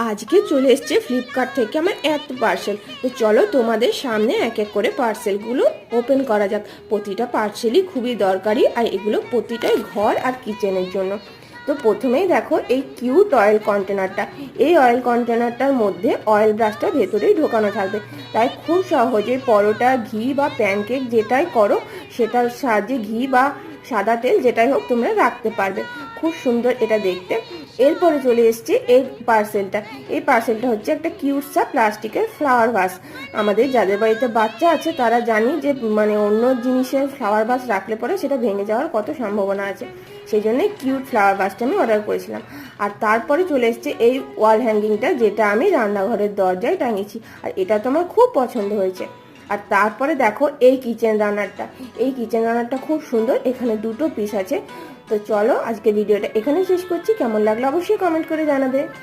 আজকে চলে এসছে ফ্লিপকার্ট থেকে আমার এত পার্সেল। তো চলো তোমাদের সামনে এক এক করে পার্সেলগুলো ওপেন করা যাক। প্রতিটা পার্সেলই খুবই দরকারি, আর এগুলো প্রতিটাই ঘর আর কিচেনের জন্য। তো প্রথমেই দেখো এই কিউট অয়েল কন্টেনারটা। এই অয়েল কন্টেনারটার মধ্যে অয়েল ব্রাশটা ভেতরেই ঢোকানো থাকবে, তাই খুব সহজে পরোটা, ঘি বা প্যানকেক যেটাই করো সেটার সাহায্যে ঘি বা সাদা তেল যেটাই হোক তোমরা রাখতে পারবে। খুব সুন্দর এটা দেখতে। এরপরে চলে এসছে এই পার্সেলটা। এই পার্সেলটা হচ্ছে একটা কিউট সা প্লাস্টিকের ফ্লাওয়ার ভাস। আমাদের যাদের বাড়িতে বাচ্চা আছে তারা জানি যে অন্য জিনিসের ফ্লাওয়ার ভাস রাখলে পরে সেটা ভেঙে যাওয়ার কত সম্ভাবনা আছে, সেই জন্য কিউট ফ্লাওয়ার ভাসটা আমি অর্ডার করেছিলাম। আর তারপরে চলে এসছে এই ওয়াল হ্যাঙ্গিংটা, যেটা আমি রান্নাঘরের দরজায় টাঙিয়েছি, আর এটা তো আমার খুব পছন্দ হয়েছে। আর তারপরে দেখো এই কিচেন রানারটা। এই কিচেন রানারটা খুব সুন্দর, এখানে দুটো পিস আছে। তো চলো আজকে ভিডিওটা এখানে শেষ করছি। কেমন লাগলো অবশ্যই কমেন্ট করে জানাবে।